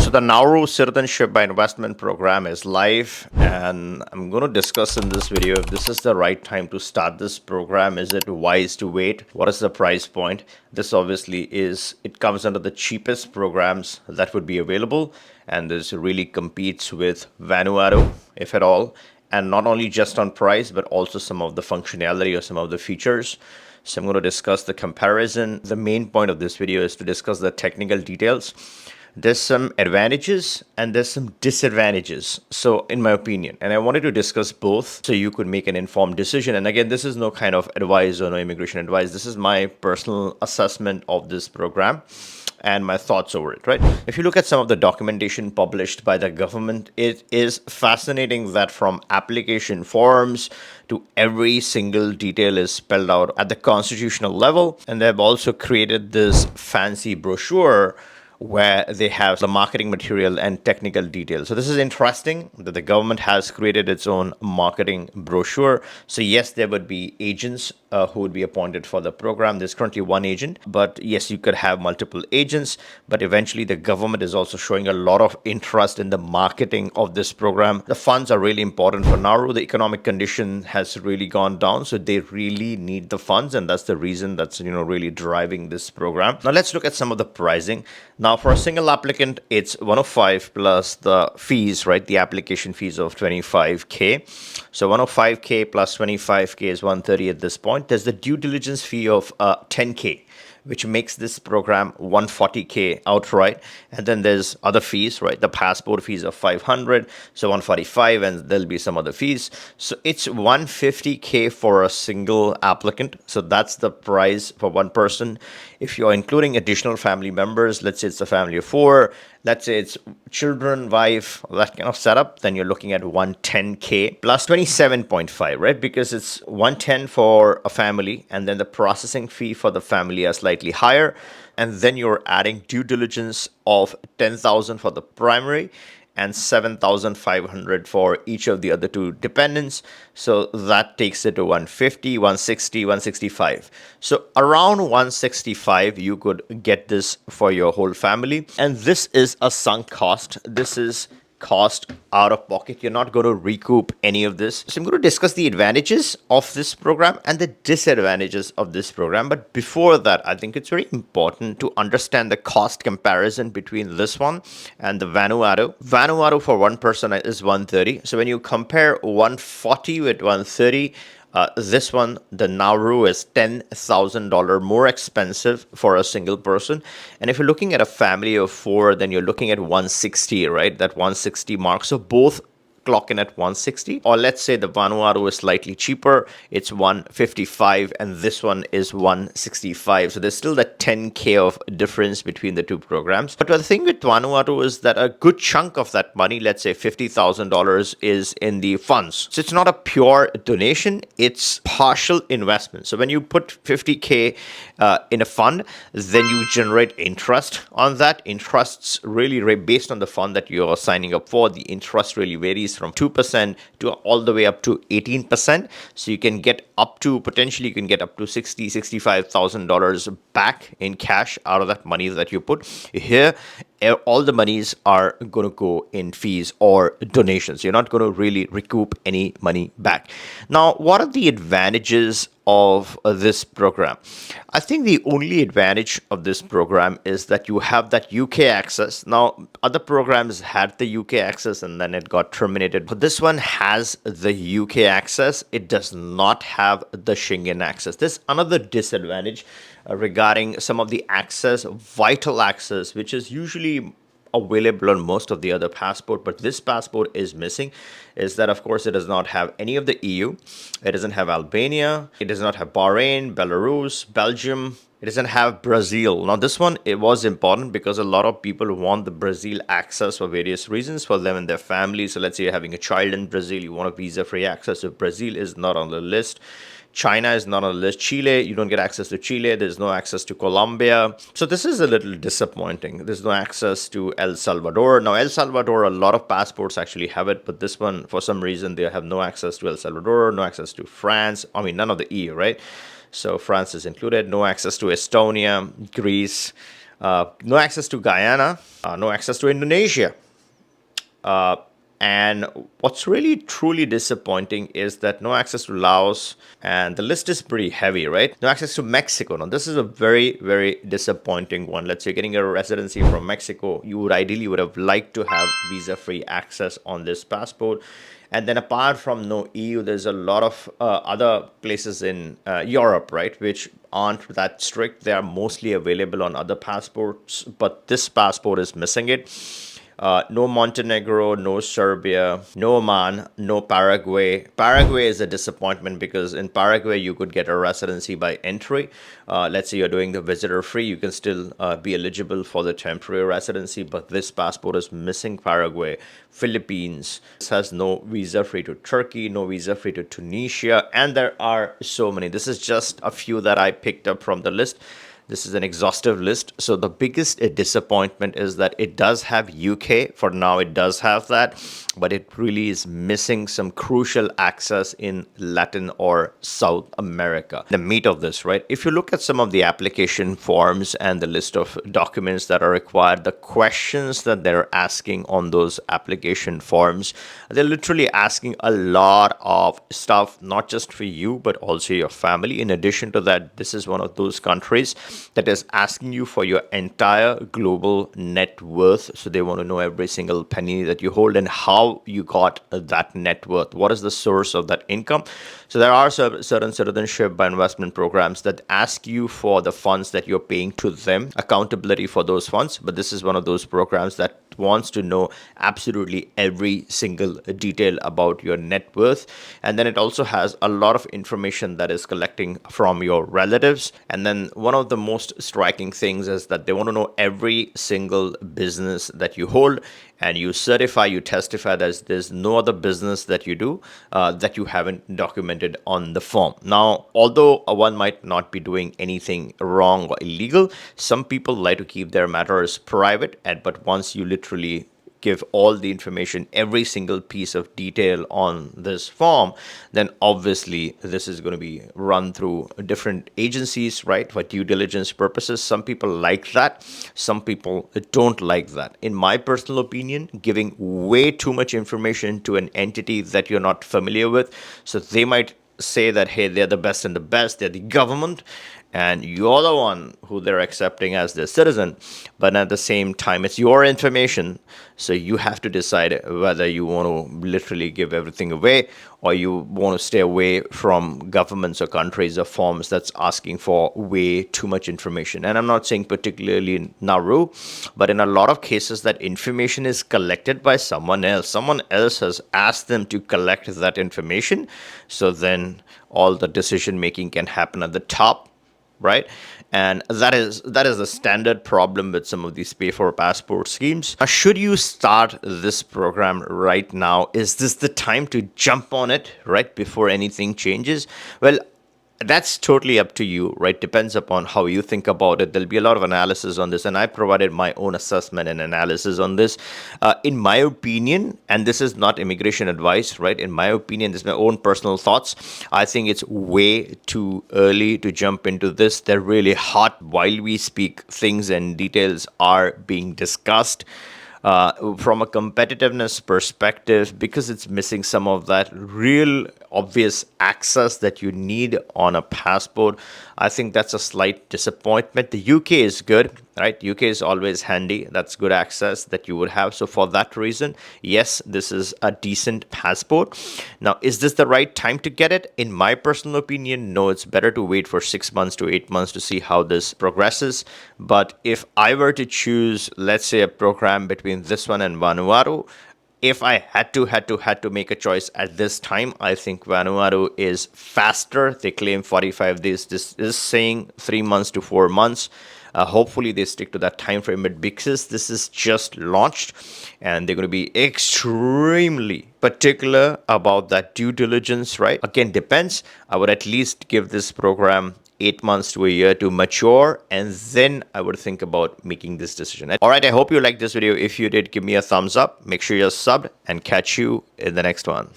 So the Nauru Citizenship by Investment program is live, and I'm going to discuss in this video if this is the right time to start this program. Is it wise to wait? What is the price point? This obviously it comes under the cheapest programs that would be available, and this really competes with Vanuatu, if at all, and not only just on price, but also some of the functionality or some of the features. So I'm going to discuss the comparison. The main point of this video is to discuss the technical details. There's some advantages and there's some disadvantages. So in my opinion, and I wanted to discuss both so you could make an informed decision. And again, this is no kind of advice or no immigration advice. This is my personal assessment of this program and my thoughts over it, right? If you look at some of the documentation published by the government, it is fascinating that from application forms to every single detail is spelled out at the constitutional level. And they've also created this fancy brochure where they have the marketing material and technical details. So this is interesting that the government has created its own marketing brochure. So yes, there would be agents who would be appointed for the program. There's currently one agent, but yes, you could have multiple agents. But eventually the government is also showing a lot of interest in the marketing of this program. The funds are really important for Nauru. The economic condition has really gone down, so they really need the funds, and that's the reason that's really driving this program. Now let's look at some of the pricing. Now, for a single applicant, it's 105 plus the fees, right? The application fees of 25K. So 105K plus 25K is 130 at this point. There's the due diligence fee of 10K, which makes this program 140K outright. And then there's other fees, right? The passport fees of 500, so 145, and there'll be some other fees. So it's 150K for a single applicant. So that's the price for one person. If you're including additional family members, let's say it's a family of 4, let's say it's children, wife, that kind of setup, then you're looking at 110K plus 27.5, right? Because it's 110 for a family, and then the processing fee for the family are slightly higher. And then you're adding due diligence of 10,000 for the primary and 7,500 for each of the other two dependents. So that takes it to 150, 160, 165. So around 165, you could get this for your whole family. And this is a sunk cost. This is cost out of pocket. You're not going to recoup any of this. So I'm going to discuss the advantages of this program and the disadvantages of this program. But before that, I think it's very important to understand the cost comparison between this one and the Vanuatu. Vanuatu for one person is 130. So when you compare 140 with 130, this one, the Nauru, is $10,000 more expensive for a single person. And if you're looking at a family of 4, then you're looking at 160, right? That 160 mark. So both clock in at 160, or let's say the Vanuatu is slightly cheaper, it's 155, and this one is 165. So there's still that 10K of difference between the two programs. But the thing with Vanuatu is that a good chunk of that money, let's say $50,000, is in the funds. So it's not a pure donation, it's partial investment. So when you put 50K in a fund, then you generate interest on that. Interests really based on the fund that you're signing up for. The interest really varies from 2% to all the way up to 18%. So you can get up to, potentially you can get up to $65,000 back in cash out of that money that you put. Here, all the monies are going to go in fees or donations. You're not going to really recoup any money back. Now, what are the advantages of this program? I think the only advantage of this program is that you have that UK access. Now, other programs had the UK access and then it got terminated. But this one has the UK access. It does not have the Schengen access. There's another disadvantage regarding some of the access, vital access, which is usually available on most of the other passport, but this passport is missing, is that of course it does not have any of the EU. It doesn't have Albania. It does not have Bahrain, Belarus, Belgium. It doesn't have Brazil. Now this one, it was important because a lot of people want the Brazil access for various reasons for them and their family. So let's say you're having a child in Brazil, you want a visa-free access. So Brazil is not on the list. China is not on the list. Chile, you don't get access to Chile. There's no access to Colombia. So this is a little disappointing. There's no access to El Salvador. Now, El Salvador, a lot of passports actually have it, but this one, for some reason, they have no access to El Salvador, no access to France. I mean, none of the EU, right? So France is included. No access to Estonia, Greece, No access to Guyana, no access to Indonesia. Uh, and what's really truly disappointing is that no access to Laos, and the list is pretty heavy, right? No access to Mexico. Now, this is a very, very disappointing one. Let's say getting a residency from Mexico, you would ideally would have liked to have visa-free access on this passport. And then apart from no EU, there's a lot of other places in Europe, right, which aren't that strict. They are mostly available on other passports, but this passport is missing it. No Montenegro, no Serbia, no Oman, no Paraguay. Paraguay is a disappointment because in Paraguay you could get a residency by entry. Let's say you're doing the visitor free, you can still be eligible for the temporary residency, but this passport is missing Paraguay. Philippines. This has no visa free to Turkey, no visa free to Tunisia, and there are so many. This is just a few that I picked up from the list. This is an exhaustive list. So the biggest disappointment is that it does have UK. For now, it does have that, but it really is missing some crucial access in Latin or South America. The meat of this, right? If you look at some of the application forms and the list of documents that are required, the questions that they're asking on those application forms, they're literally asking a lot of stuff, not just for you, but also your family. In addition to that, this is one of those countries that is asking you for your entire global net worth. So they want to know every single penny that you hold and how you got that net worth. What is the source of that income? So there are certain citizenship by investment programs that ask you for the funds that you're paying to them, accountability for those funds. But this is one of those programs that wants to know absolutely every single detail about your net worth. And then it also has a lot of information that is collecting from your relatives. And then one of the most striking things is that they want to know every single business that you hold, and you certify, you testify that there's no other business that you do that you haven't documented on the form. Now, although one might not be doing anything wrong or illegal, some people like to keep their matters private, but once you literally give all the information, every single piece of detail on this form, then obviously this is going to be run through different agencies, right, for due diligence purposes. Some people like that, some people don't like that. In my personal opinion, giving way too much information to an entity that you're not familiar with, so they might say that, hey, they're the best and the best, they're the government, and you're the one who they're accepting as their citizen. But at the same time, it's your information, so you have to decide whether you want to literally give everything away or you want to stay away from governments or countries or forms that's asking for way too much information. And I'm not saying particularly in Nauru, but in a lot of cases that information is collected by someone else. Someone else has asked them to collect that information, so then all the decision making can happen at the top, right? And that is the standard problem with some of these pay for passport schemes. Should you start this program right now? Is this the time to jump on it right before anything changes? Well, that's totally up to you, right? Depends upon how you think about it. There'll be a lot of analysis on this, and I provided my own assessment and analysis on this. In my opinion, and this is not immigration advice, right? In my opinion, this is my own personal thoughts. I think it's way too early to jump into this. They're really hot while we speak. Things and details are being discussed. From a competitiveness perspective, because it's missing some of that real obvious access that you need on a passport, I think that's a slight disappointment. The UK is good, right? UK is always handy. That's good access that you would have. So for that reason, yes, this is a decent passport. Now, is this the right time to get it? In my personal opinion, no, it's better to wait for 6 months to 8 months to see how this progresses. But if I were to choose, let's say, a program between this one and Vanuatu, if I had to make a choice at this time, I think Vanuatu is faster. They claim 45 days. This is saying 3 months to 4 months. Hopefully they stick to that time frame, but because this is just launched and they're going to be extremely particular about that due diligence, right? Again, depends. I would at least give this program 8 months to a year to mature, and then I would think about making this decision. All right, I hope you liked this video. If you did, give me a thumbs up. Make sure you're subbed, and catch you in the next one.